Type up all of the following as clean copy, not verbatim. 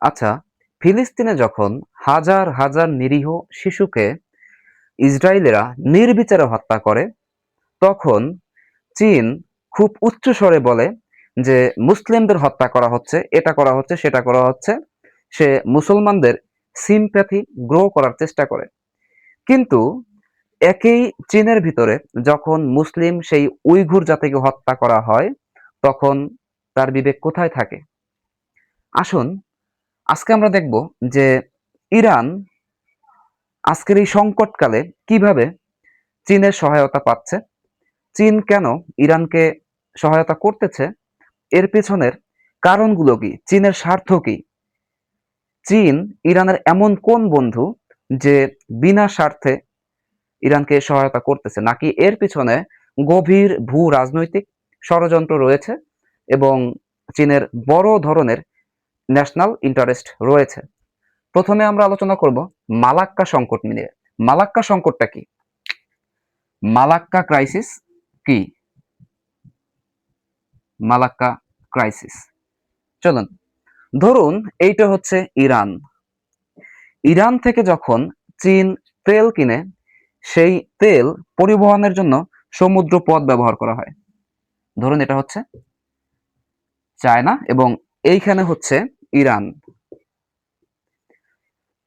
আচ্ছা, ফিলিস্তিনে যখন হাজার হাজার নিরীহ শিশুকে ইসরায়েলিরা নির্বিচারে হত্যা করে, তখন চীন খুব উচ্চ স্বরে বলে যে মুসলিমদের হত্যা করা হচ্ছে, এটা করা হচ্ছে, সেটা করা হচ্ছে। সে মুসলমানদের সিম্প্যাথি গ্রো করার চেষ্টা করে। কিন্তু একই চীনের ভিতরে যখন মুসলিম সেই উইঘুর জাতিকে হত্যা করা হয়, তখন তার বিবেক কোথায় থাকে? আসুন, আজকে আমরা দেখব যে ইরান আজকের এই সংকটকালে কিভাবে চীনের সহায়তা পাচ্ছে, চীন কেন ইরানকে সহায়তা করতেছে, এর পেছনের কারণগুলো কি, চীনের স্বার্থ কি, চীন ইরানের এমন কোন বন্ধু যে বিনা স্বার্থে ইরানকে সহায়তা করতেছে, নাকি এর পিছনে গভীর ভূ রাজনৈতিক ষড়যন্ত্র রয়েছে এবং চীনের বড় ধরনের ন্যাশনাল ইন্টারেস্ট রয়েছে। প্রথমে আমরা আলোচনা করব মালাক্কা সংকট নিয়ে। মালাক্কা সংকটটা কি? মালাক্কা ক্রাইসিস কি? মালাক্কা ক্রাইসিস, চলুন ধরুন এইটা হচ্ছে ইরান। ইরান থেকে যখন চীন তেল কিনে, সেই তেল পরিবহনের জন্য সমুদ্র পথ ব্যবহার করা হয়। ধরুন এটা হচ্ছে চায়না এবং এইখানে হচ্ছে ইরান।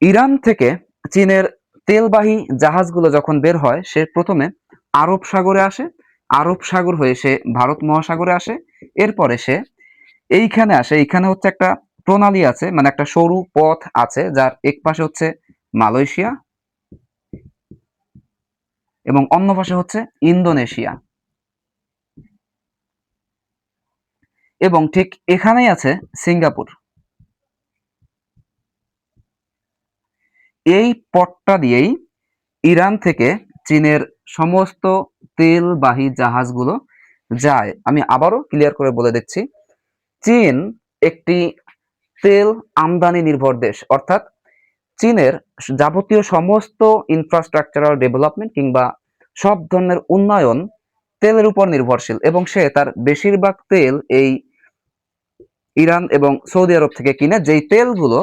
ইরান থেকে চীনের তেলবাহী জাহাজগুলো যখন বের হয়, সে প্রথমে আরব সাগরে আসে, আরব সাগর হয়ে সে ভারত মহাসাগরে আসে, এরপরে সে এইখানে আসে। এইখানে হচ্ছে একটা প্রণালী আছে, মানে একটা সরু পথ আছে, যার এক পাশে হচ্ছে মালয়েশিয়া এবং অন্য পাশে হচ্ছে ইন্দোনেশিয়া, এবং ঠিক এখানেই আছে সিঙ্গাপুর। এই পথটা দিয়েই ইরান থেকে চীনের সমস্ত তেলবাহী জাহাজগুলো যায়। আমি আবারও ক্লিয়ার করে বলে দিচ্ছি, চীন একটি তেল আমদানি নির্ভর দেশ, অর্থাৎ চীনের যাবতীয় সমস্ত ইনফ্রাস্ট্রাকচারাল ডেভেলপমেন্ট কিংবা সব ধরনের উন্নয়ন তেলের উপর নির্ভরশীল, এবং সে তার বেশিরভাগ তেল এই ইরান এবং সৌদি আরব থেকে কিনে, যেই তেলগুলো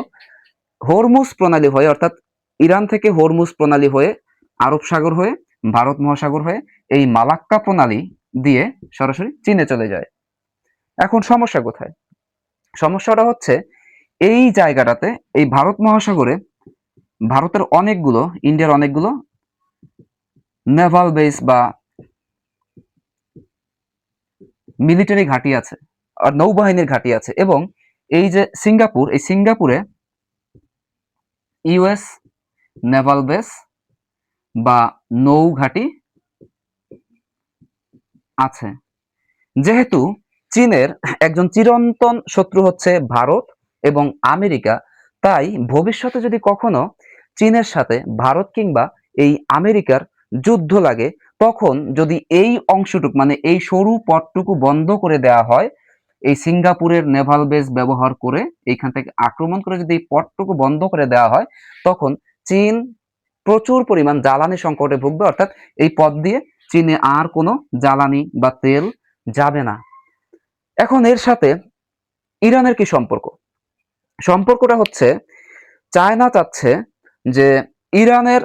হরমুজ প্রণালী হয়ে, অর্থাৎ ইরান থেকে হরমুজ প্রণালী হয়ে আরব সাগর হয়ে ভারত মহাসাগর হয়ে এই মালাক্কা প্রণালী দিয়ে সরাসরি চীনে চলে যায়। এখন সমস্যা কোথায়? সমস্যাটা হচ্ছে এই জায়গাটাতে, এই ভারত মহাসাগরে ভারতের অনেকগুলো, ইন্ডিয়ার অনেকগুলো নেভাল বেস বা মিলিটারি ঘাঁটি আছে, আর নৌবাহিনীর ঘাঁটি আছে, এবং এই যে সিঙ্গাপুর, এই সিঙ্গাপুরে ইউএস নেভাল বেস বা নৌ ঘাঁটি আছে। যেহেতু চীনের একজন চিরন্তন শত্রু হচ্ছে ভারত এবং আমেরিকা, তাই ভবিষ্যতে যদি কখনো চীনের সাথে ভারত কিংবা এই আমেরিকার যুদ্ধ লাগে, তখন যদি এই অংশটুকু, মানে এই সরু পথটুকু বন্ধ করে দেওয়া হয়, এই সিঙ্গাপুরের নেভাল বেস ব্যবহার করে এইখান থেকে আক্রমণ করে যদি এই পথটুকু বন্ধ করে দেওয়া হয়, তখন চীন প্রচুর পরিমাণ জ্বালানি সংকটে ভুগবে। অর্থাৎ এই পথ দিয়ে চীনে আর কোনো জ্বালানি বা তেল যাবে না। এখন এর সাথে ইরানের কি সম্পর্ক? সম্পর্কটা হচ্ছে, চায়না চাচ্ছে যে ইরানের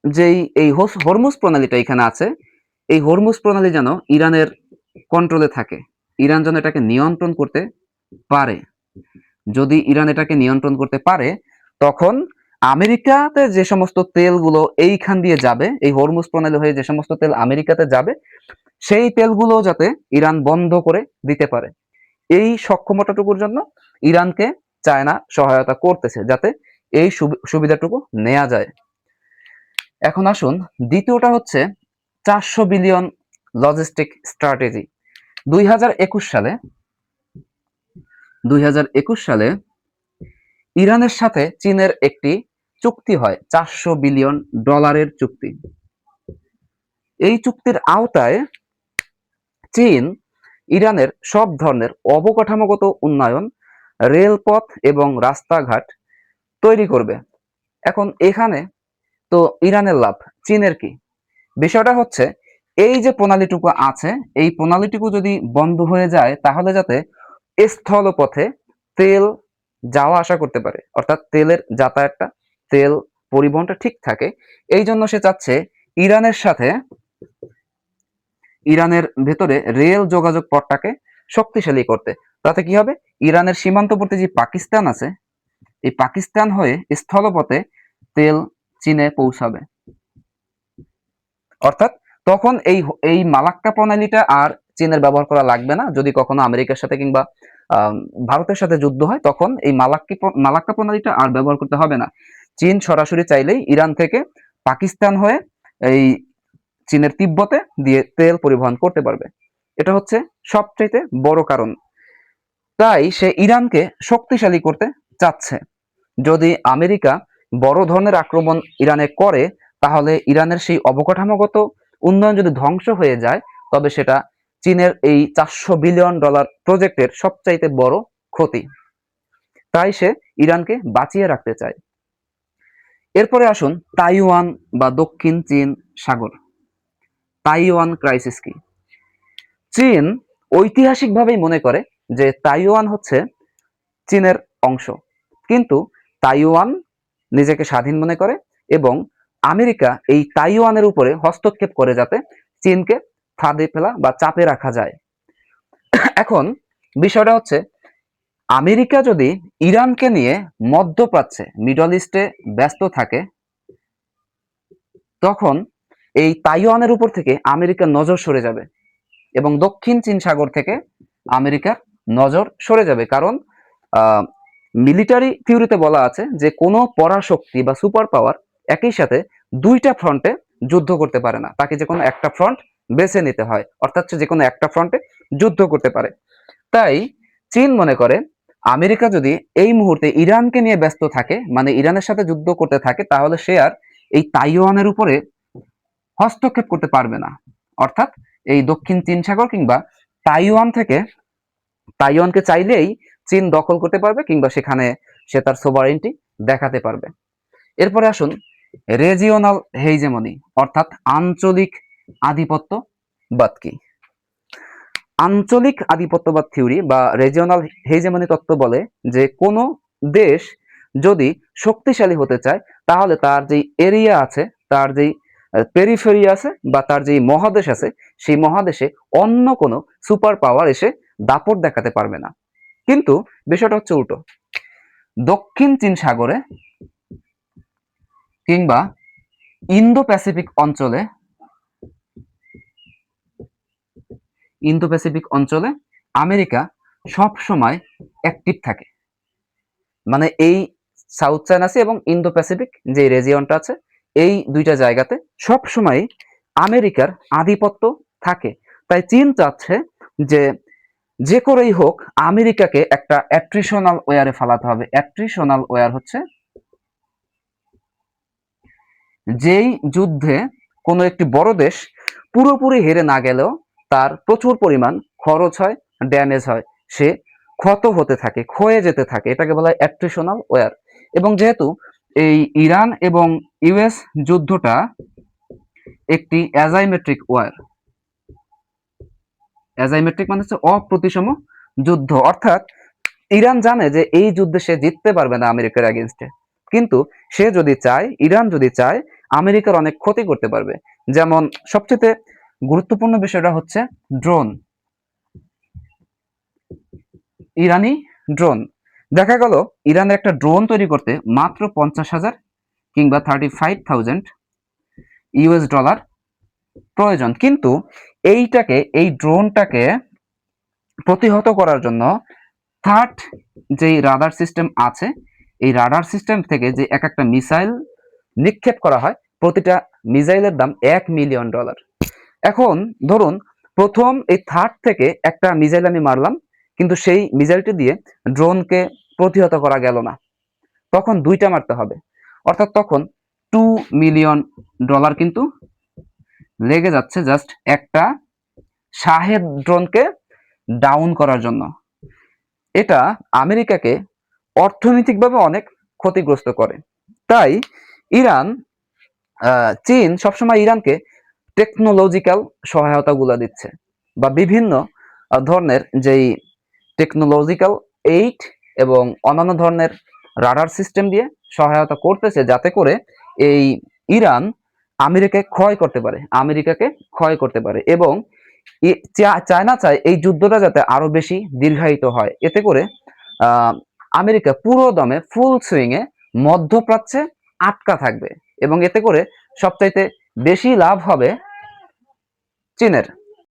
যেই এই হরমুজ প্রণালীটা এখানে আছে, এই হরমুজ প্রণালী যেন ইরানের কন্ট্রোলে থাকে, ইরান যেন এটাকে নিয়ন্ত্রণ করতে পারে। যদি ইরান এটাকে নিয়ন্ত্রণ করতে পারে, তখন আমেরিকাতে যে সমস্ত তেলগুলো এইখান দিয়ে যাবে, এই হরমুজ প্রণালী হয়ে যে সমস্ত তেল আমেরিকাতে যাবে, সেই তেলগুলো যাতে ইরান বন্ধ করে দিতে পারে। এই সক্ষমতাটুকুর জন্য ইরানকে চায়না সহায়তা করতেছে, যাতে এই সুবিধাটুকু নেওয়া যায়। এখন আসুন, দ্বিতীয়টা হচ্ছে 400 বিলিয়ন লজিস্টিক স্ট্র্যাটেজি। 2021 সালে 2021 সালে ইরানের সাথে চীনের একটি চুক্তি হয়, $400 বিলিয়ন চুক্তি। এই চুক্তির আওতায় চীন ইরানের সব ধরনের অবকাঠামোগত উন্নয়ন, রেলপথ এবং রাস্তাঘাট তৈরি করবে। এখন এখানে তো ইরানের লাভ, চীনের কি? বিষয়টা হচ্ছে, এই যে প্রণালীটুকু আছে, এই প্রণালীটুকু যদি বন্ধ হয়ে যায়, তাহলে যাতে স্থলপথে তেল যাওয়া আসা করতে পারে, অর্থাৎ তেলের যাতায়াতটা, তেল পরিবহনটা ঠিক থাকে। এই জন্য সে চাচ্ছে ইরানের সাথে, ইরানের ভেতরে রেল যোগাযোগ পথটাকে শক্তিশালী করতে। তাতে কি হবে, ইরানের সীমান্তবর্তী যে পাকিস্তান আছে, এই পাকিস্তান হয়ে স্থলপথে তেল চীনে পৌঁছাবে। অর্থাৎ তখন এই এই মালাক্কা প্রণালীটা আর চীনের ব্যবহার করা লাগবে না। যদি কখনো আমেরিকার সাথে কিংবা ভারতের সাথে যুদ্ধ হয়, তখন এই মালাক্কা প্রণালীটা আর ব্যবহার করতে হবে না। চীন সরাসরি চাইলেই ইরান থেকে পাকিস্তান হয়ে এই চীনের তিব্বতে দিয়ে তেল পরিবহন করতে পারবে। এটা হচ্ছে সবচাইতে বড় কারণ। তাই সে ইরানকে শক্তিশালী করতে চাচ্ছে। যদি আমেরিকা বড় ধরনের আক্রমণ ইরানে করে, তাহলে ইরানের সেই অবকাঠামোগত উন্নয়ন যদি ধ্বংস হয়ে যায়, তবে সেটা চীনের এই $400 বিলিয়ন প্রজেক্টের সবচাইতে বড় ক্ষতি। তাই সে ইরানকে বাঁচিয়ে রাখতে চায়। এরপরে আসুন তাইওয়ান বা দক্ষিণ চীন সাগর। তাইওয়ান ক্রাইসিস কি? চীন ঐতিহাসিকভাবেই মনে করে যে তাইওয়ান হচ্ছে চীনের অংশ, কিন্তু তাইওয়ান নিজেকে স্বাধীন মনে করে এবং আমেরিকা এই তাইওয়ানের উপরে হস্তক্ষেপ করে যাতে চীনকে ফাঁদে ফেলা বা চাপে রাখা যায়। এখন বিষয়টা হচ্ছে, আমেরিকা যদি ইরানকে নিয়ে মধ্যপ্রাচ্যে, মিডল ইস্টে ব্যস্ত থাকে, তখন এই তাইওয়ানের উপর থেকে আমেরিকার নজর সরে যাবে এবং দক্ষিণ চীন সাগর থেকে আমেরিকার নজর সরে যাবে। কারণ মিলিটারি থিওরিতে বলা আছে যে কোনো পরাশক্তি বা সুপার পাওয়ার একই সাথে দুইটা ফ্রন্টে যুদ্ধ করতে পারে না, তাকে যে কোনো একটা ফ্রন্ট বেছে নিতে হয়, অর্থাৎ যে কোনো একটা ফ্রন্টে যুদ্ধ করতে পারে। তাই চীন মনে করে আমেরিকা যদি এই মুহূর্তে ইরানকে নিয়ে ব্যস্ত থাকে, মানে ইরানের সাথে যুদ্ধ করতে থাকে, তাহলে সে আর এই তাইওয়ানের উপরে হস্তক্ষেপ করতে পারবে না। অর্থাৎ এই দক্ষিণ চীন সাগর কিংবা তাইওয়ান থেকে, তাইওয়ানকে চাইলেই চীন দখল করতে পারবে কিংবা সেখানে সে তার সোভারেন্টি দেখাতে পারবে। এরপরে আসুন রেজিওনাল হেইজেমনি, অর্থাৎ আঞ্চলিক আধিপত্যবাদ কি? আঞ্চলিক আধিপত্যবাদ থিওরি বা রিজিওনাল হেজেমনি তত্ত্ব বলে যে কোনো দেশ যদি শক্তিশালী হতে চায়, তাহলে তার যেই এরিয়া আছে, তার যেই পেরিফেরি আছে বা তার যেই মহাদেশ আছে, সেই মহাদেশে অন্য কোনো সুপার পাওয়ার এসে দাপট দেখাতে পারবে না। কিন্তু বিষয়টা হচ্ছে উল্টো। দক্ষিণ চীন সাগরে কিংবা ইন্দো প্যাসিফিক অঞ্চলে, ইন্দো প্যাসিফিক অঞ্চলে আমেরিকা সব সময় অ্যাক্টিভ থাকে। মানে এই সাউথ চায়না সি এবং ইন্দো প্যাসিফিক যে রিজিয়নটা আছে, এই দুইটা জায়গাতে সব সময় আমেরিকার আধিপত্য থাকে। তাই চীন চাচ্ছে যে যে করেই হোক আমেরিকাকে একটা অ্যাট্রিশনাল ওয়ারে ফেলাতে হবে। অ্যাট্রিশনাল ওয়ার হচ্ছে যেই যুদ্ধে কোনো একটি বড় দেশ পুরোপুরি হেরে না গেলেও তার প্রচুর পরিমাণ খরচ হয়, ড্যামেজ হয়, সে ক্ষত হতে থাকে, ক্ষয়ে যেতে থাকে, এটাকে বলা হয় অ্যাট্রিশনাল ওয়ার। এবং যেহেতু এই ইরান এবং ইউএস যুদ্ধটা একটি অ্যাজাইমেট্রিক ওয়ার, অ্যাজাইমেট্রিক মানে হচ্ছে অপ্রতিসম যুদ্ধ, অর্থাৎ ইরান জানে যে এই যুদ্ধে সে জিততে পারবে না আমেরিকার এগেনস্টে, কিন্তু সে যদি চায়, ইরান যদি চায়, আমেরিকার অনেক ক্ষতি করতে পারবে। যেমন সবচেয়ে গুরুত্বপূর্ণ বিষয়টা হচ্ছে ড্রোন, ইরানি ড্রোন। দেখা গেল ইরানের একটা ড্রোন তৈরি করতে মাত্র 50,000 কিংবা $35,000 প্রয়োজন, কিন্তু এই ড্রোনটাকে প্রতিহত করার জন্য থার্ড যেই রাডার সিস্টেম আছে, এই রাডার সিস্টেম থেকে যে এক একটা মিসাইল নিক্ষেপ করা হয়, প্রতিটা মিসাইলের দাম $1,000,000। এখন ধরুন প্রথম এই থার্ড থেকে একটা মিসাইল আমি মারলাম, কিন্তু সেই মিসাইলটি দিয়ে ড্রোনকে প্রতিহত করা গেল না, তখন দুইটা মারতে হবে, অর্থাৎ তখন $2,000,000 কিন্তু লেগে যাচ্ছে জাস্ট একটা শাহেদ ড্রোনকে ডাউন করার জন্য। এটা আমেরিকাকে অর্থনৈতিকভাবে অনেক ক্ষতিগ্রস্ত করে। তাই ইরান, চীন সবসময় ইরানকে টেকনোলজিক্যাল সহায়তাগুলো দিচ্ছে বা বিভিন্ন ধরনের যেই টেকনোলজিক্যাল এইড এবং অন্যান্য ধরনের রাডার সিস্টেম দিয়ে সহায়তা করতেছে, যাতে করে এই ইরান আমেরিকাকে ক্ষয় করতে পারে এবং চায়না চায় এই যুদ্ধটা যাতে আরো বেশি দীর্ঘায়িত হয়, এতে করে আমেরিকা পুরো দমে ফুল সুইং এ মধ্যপ্রাচ্যে আটকা থাকবে এবং এতে করে সবচাইতে বেশি লাভ হবে চীনের।